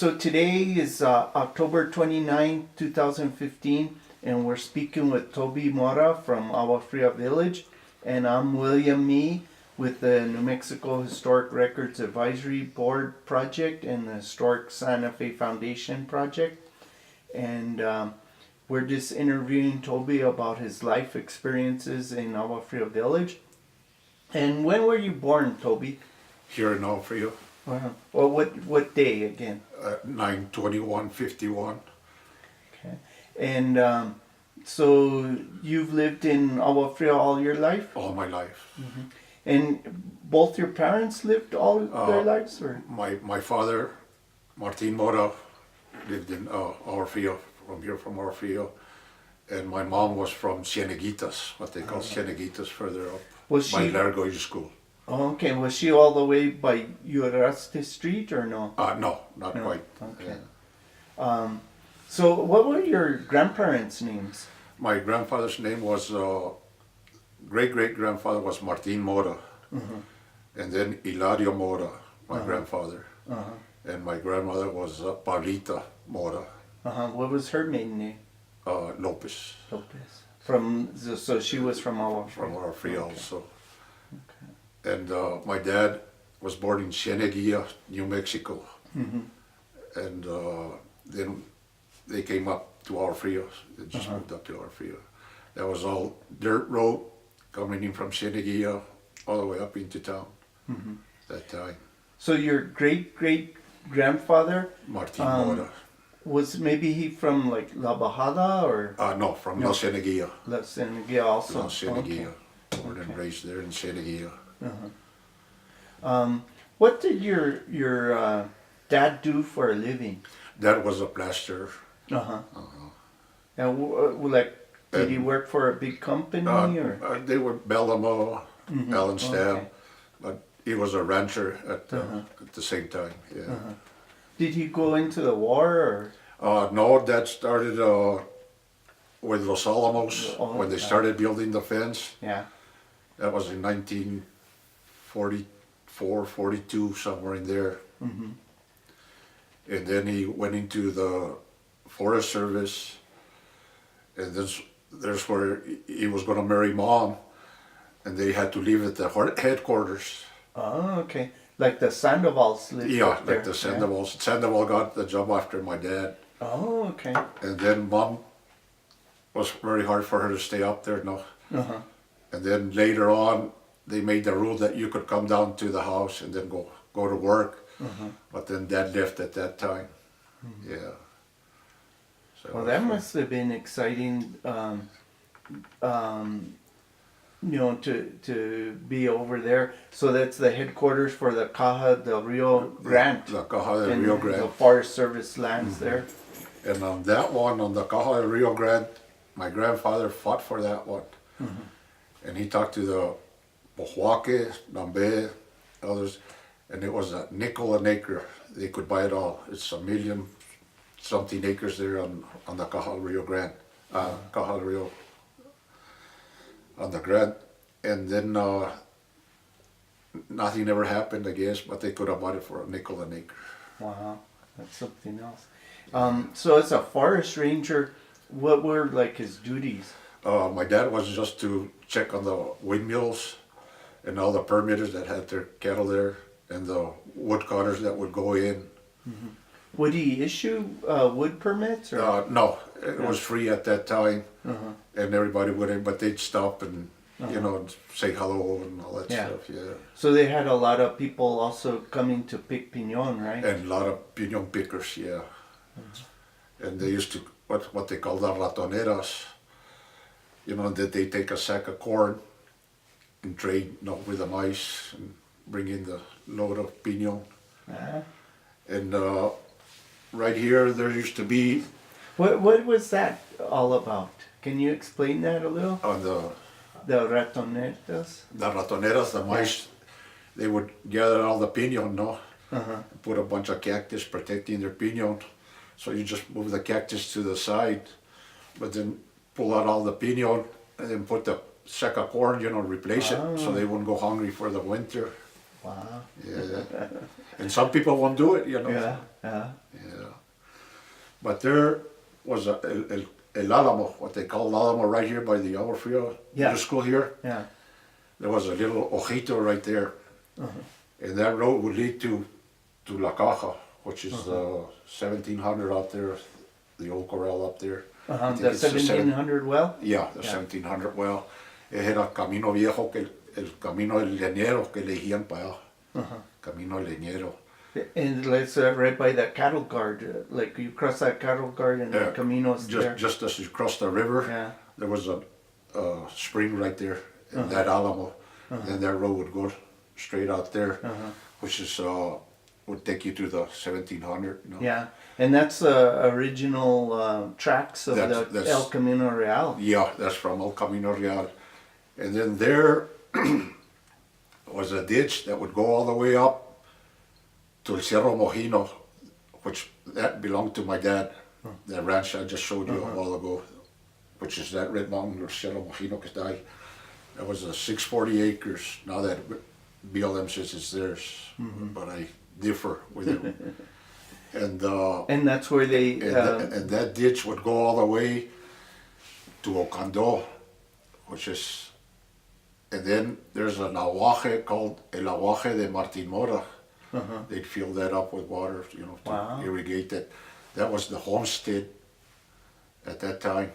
So today is October 29, 2015, and we're speaking with Toby Mora from Agua Fria Village, and I'm William Mee with the New Mexico Historic Records Advisory Board Project and the Historic Santa Fe Foundation Project. And we're just interviewing Toby about his life experiences in Agua Fria Village. And when were you born, Toby? Here in Agua Fria. Wow. Well, what day again? 9/21/51. Okay. And so you've lived in Agua Fria all your life? All my life. Mm-hmm. And both your parents lived all their lives? Or? My father, Martin Mora, lived in Agua Fria, from Agua Fria. And my mom was from Cieneguitas, what they call Cieneguitas, further up, by Largo School. Oh, okay. Was she all the way by Uraste Street or no? No, not quite. Okay. Yeah. So what were your grandparents' names? My grandfather's name was, great-great-grandfather was Martin Mora. Uh-huh. And then Hilario Mora, my Uh-huh. grandfather. Uh-huh. And my grandmother was Paulita Mora. Uh-huh. What was her maiden name? Lopez. Lopez. So she was from Agua Fria? From Agua Fria Okay. also. Okay. And my dad was born in Cieneguilla, New Mexico. Mm-hmm. And then they came up to Agua Fria. They just Uh-huh. moved up to Agua Fria. That was all dirt road coming in from Cieneguilla all the way up into town. Mm-hmm. That time. So your great-great-grandfather Martin Mora. was maybe he from like La Bajada or No, from La Cieneguilla. La Cieneguilla also? La Cieneguilla. Okay. Born and raised there in Cieneguilla. Uh-huh. What did your dad do for a living? Dad was a plasterer. Uh-huh. And did he work for a big company or? They were Belamo, Mhm. Allen Stam, Okay. but he was a rancher at Uh-huh. the same time. Yeah. Uh-huh. Did he go into the war or? No, that started with Los Alamos Oh, when they okay. started building the fence. Yeah. That was in 1944, 42, somewhere in there. Mm-hmm. And then he went into the Forest Service, and there's where he was going to marry Mom, and they had to leave at the headquarters. Oh, okay. Like the Sandovals lived Yeah, up there. like the Sandovals. Sandoval got the job after my dad. Oh, okay. And then Mom was very hard for her to stay up there. No. Uh-huh. And then later on, they made the rule that you could come down to the house and then go to work. Uh-huh. But then Dad left at that time. Mm-hmm. Yeah. So Well, that must have been exciting, to be over there. So that's the headquarters for the Caja del Rio Grande. The Caja del and Rio the Grande. Forest Service lands there. And on that one, on the Caja del Rio Grande, my grandfather fought for that one. Mm-hmm. And he talked to the Pojoaque, Nambe, others, and it was a nickel an acre. They could buy it all. It's 1,000,000-something acres there on the Caja del Rio Grande, Caja del Rio, on the Grande. And then nothing ever happened, I guess, but they could have bought it for a nickel an acre. Wow, that's something else. So as a forest ranger, what were like his duties? My dad was just to check on the windmills and all the permitters that had their cattle there and the wood cutters that would go in. Mm-hmm. Would he issue wood permits? Or? No, it was free at that time, Uh-huh. and everybody would in, but they'd stop and Uh-huh. say hello and all that Yeah. stuff. Yeah, So they had a lot of people also coming to pick pinon, right? and a lot of pinon pickers. Yeah, and they used to what they call the ratoneras. That they take a sack of corn and trade with the mice and bring in the load of pinon. Uh-huh. And right here, there used to be What was that all about? Can you explain that a little? on The ratoneras? the ratoneras, the mice, they would gather all the pinon, Uh-huh. put a bunch of cactus protecting their pinon. So you just move the cactus to the side, but then pull out all the pinon and then put the sack of corn, replace it so they wouldn't go hungry for the winter. Wow. Yeah. And some people won't do it, you know. Yeah. Yeah. Yeah. But there was El Alamo, what they call Alamo right here by the Agua Fria Yeah. middle school here. Yeah. There was a little ojito right there. And that road would lead to La Caja, which is 1700 out there, the old corral up there. I think The it's the 1700 well? Yeah, the 1700 well. It had a camino viejo, el camino del leñero que le decían para allá. Camino leñero. And it's right by that cattle guard. Like you cross that cattle guard and the Camino's there. Just as you cross the river, Yeah. there was a spring right there, in that Alamo. Then that road would go straight out there, which is would take you to the 1700. You know? Yeah. And that's the original tracks of That's- El Camino Real. Yeah, that's from El Camino Real. And then there was a ditch that would go all the way up to El Cerro Mojino, which that belonged to my dad. That ranch I just showed you a while ago, which is that red mountain, El Cerro Mojino que está ahí. That was 640 acres. Now that BLM says it's theirs, but I differ with them. And that's where they. And that ditch would go all the way to Ocando, which is, and then there's an aguaje called El Aguaje de Martin Mora. They'd fill that up with water, you know, to irrigate that. That was the homestead at that time.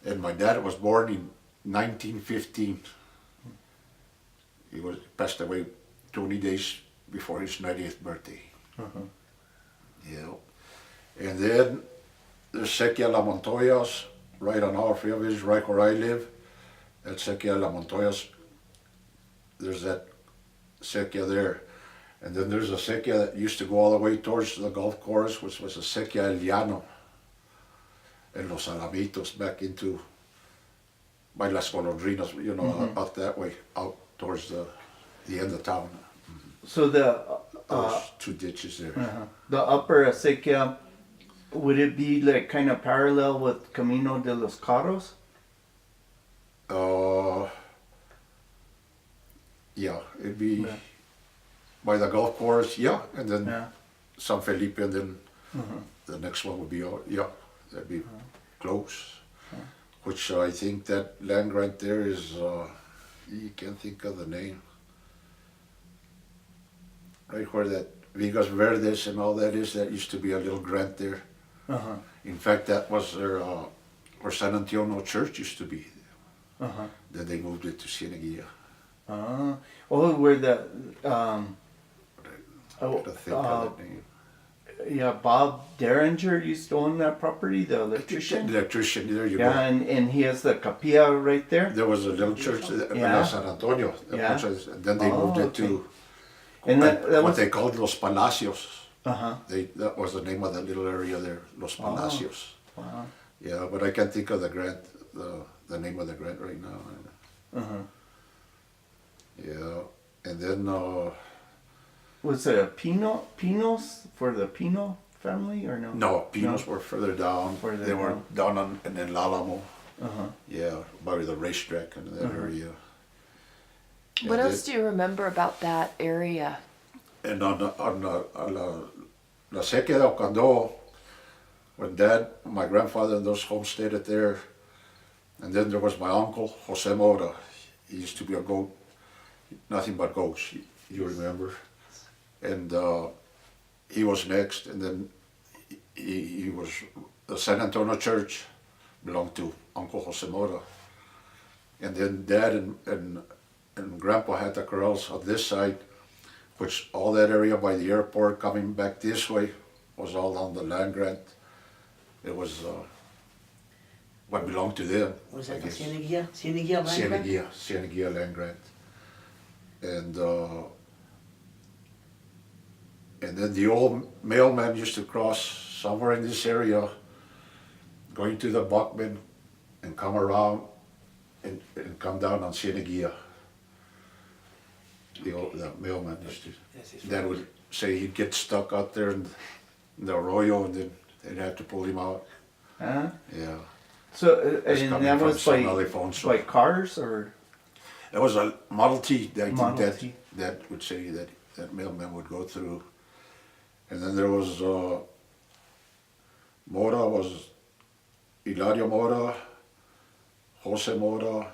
And my dad was born in 1915. He passed away 20 days before his 90th birthday. Yeah. And then there's Sequia La Montoyas, right on our Fria Village, right where I live. At Sequia La Montoyas, there's that Sequia there. And then there's a Sequia that used to go all the way towards the golf course, which was a Sequia El Llano. And Los Alamitos back into, by Las Golondrinas, you know, out that way, out towards the end of town. So the Those two ditches there. the upper acequia, would it be like kind of parallel with Camino de los Carros? Yeah, it'd be by the golf course, yeah, and then San Felipe, and then the next one would be, that'd be close. Which I think that land grant there is, you can't think of the name. Right where that Vigas Verdes and all that is, that used to be a little grant there. In fact, that was their, where San Antonio Church used to be. Then they moved it to Cieneguilla. Where the Gotta think of that name. yeah, Bob Derringer used to own that property, the electrician. The electrician, there you go. Yeah, and he has the capilla right there. There was a little church in San Antonio, and then they moved it to And that what was they called Los Palacios. That was the name of that little area there, Los Palacios. wow. Yeah, but I can't think of the grant, the name of the grant right now. Yeah, and then Was it a Pinos for the Pino family or no? no, Pinos were further down. Further they were down in El Alamo. Yeah, by the racetrack in that area. What And else do you remember about that area? And on La Sequia de Ocando, when Dad, my grandfather and those homesteaded there, and then there was my uncle, Jose Mora. He used to be a goat, nothing but goats, you remember? And he was next, and then he was, the San Antonio Church belonged to Uncle Jose Mora. And then Dad and Grandpa had the corrals on this side, which all that area by the airport coming back this way was all on the land grant. It was what belonged to them. Was I that the guess. Cieneguilla? Cieneguilla land grant? Cieneguilla land grant. And then the old mailman used to cross somewhere in this area, going to the Buckman and come around and come down on Cieneguilla. The mailman used to, Dad would say he'd get stuck out there in the arroyo, and then they'd have to pull him out. Huh? Yeah. So That's and coming that from was San Alfonso. by cars or It was a Model T, I think Model that, T? Dad would say that that mailman would go through. And then there was Mora, was Hilario Mora, Jose Mora,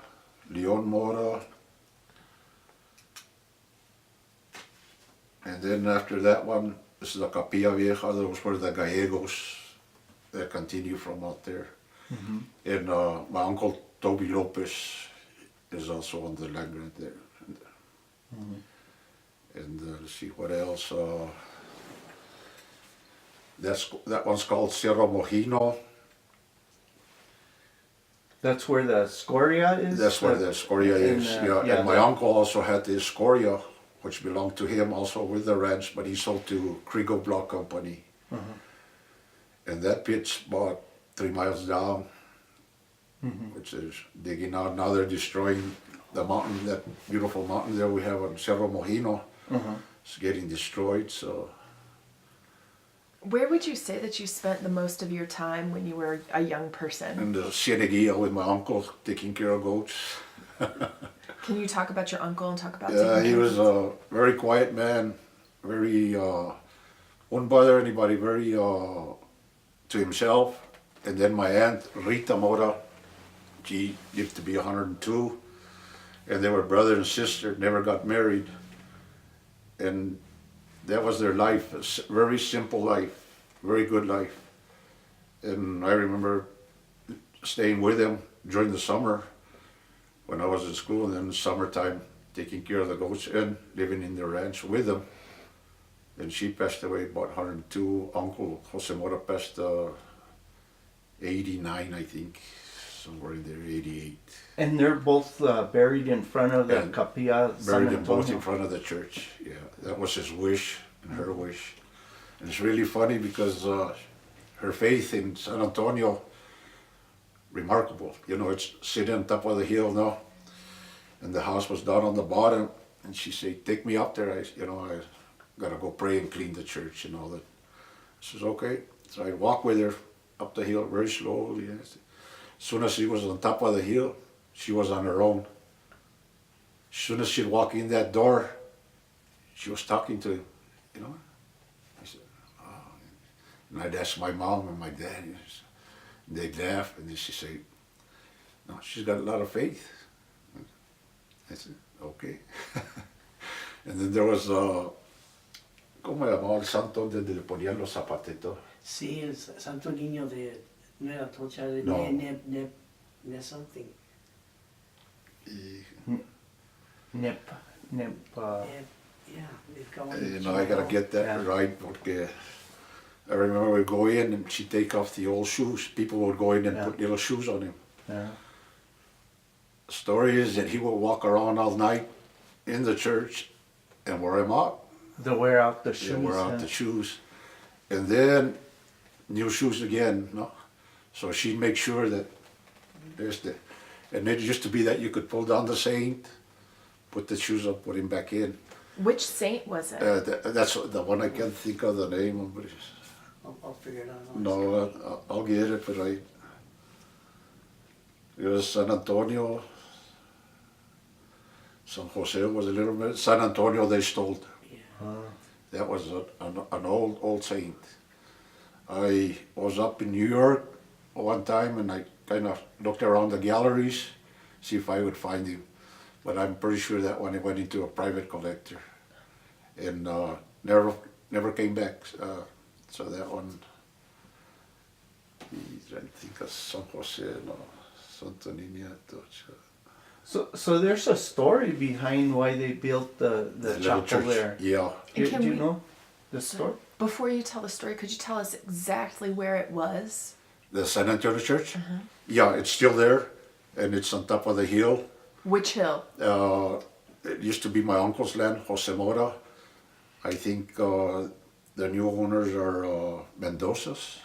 Leon Mora. And then after that one, this is the Capilla Vieja, those were the Gallegos that continue from out there. Mm-hmm. And my uncle Toby Lopez is also on the land grant there. Mm-hmm. And let's see what else. That one's called Cerro Mojino. That's where the Scoria is? That's where the Escoria is. Yeah. And my the- uncle also had the Escoria, which belonged to him also with the ranch, but he sold to Krigo Block Company. And that pit's about 3 miles down, which is digging out. Now they're destroying the mountain, that beautiful mountain there we have on Cerro Mojino. It's getting destroyed, so. Where would you say that you spent the most of your time when you were a young person? And the Cieneguilla with my uncle taking care of goats. Can you talk about your uncle and talk about Yeah, taking he care was of a very quiet man, very, wouldn't bother anybody, very to himself. And then my aunt, Rita Mora, she lived to be 102. And they were brother and sister, never got married. And that was their life, a very simple life, very good life. And I remember staying with them during the summer when I was in school, and then the summertime taking care of the goats and living in the ranch with them. And she passed away about 102. Uncle Jose Mora passed 89, I think, somewhere in there, 88. And they're both buried in front of the And Capilla San Buried them both Antonio. in front of the church. Yeah, that was his wish and her wish. And it's really funny because her faith in San Antonio, remarkable. You know, it's sitting on top of the hill now, and the house was down on the bottom. And she said, "Take me up there. I gotta go pray and clean the church and all that." I says, "Okay." So I walked with her up the hill very slowly. As soon as she was on top of the hill, she was on her own. As soon as she'd walk in that door, she was talking to, you know. I said, "Oh." And I'd ask my mom and my dad, and they'd laugh, and then she'd say, "No, she's got a lot of faith." I said, "Okay." And then there was, ¿cómo llamaba el santo donde le ponían los zapatitos? Sí, el Santo Niño de, no era Tocha, de No. ne something. Nip. Yeah, they've got one. You know, I gotta get that Yeah. right, porque I remember we'd go in and she'd take off the old shoes. People would go in and Yeah. put little shoes on him. Yeah. The story is that he would walk around all night in the church and wear them out. To wear out the shoes. Yeah, wear out huh? the shoes. And then new shoes again, no? So she'd make sure that there's the, and it used to be that you could pull down the saint, put the shoes up, put him back in. Which saint was it? That's the one I can't think of the name of, but it's, I'll figure it out. no, I'll get it, but it was San Antonio. San Jose was a little bit, San Antonio they stole. Yeah. That was an old saint. I was up in New York one time and I kind of looked around the galleries, see if I would find him. But I'm pretty sure that one went into a private collector and never came back. So that one, I think of San Jose, no, Santo Niño. So there's a story behind why they built the little chapel church. there. Yeah. And Do can you we- know the story? Before you tell the story, could you tell us exactly where it was? The San Antonio Church? Yeah, it's still there and it's on top of the hill. Which hill? It used to be my uncle's land, Jose Mora. I think the new owners are Mendoza's.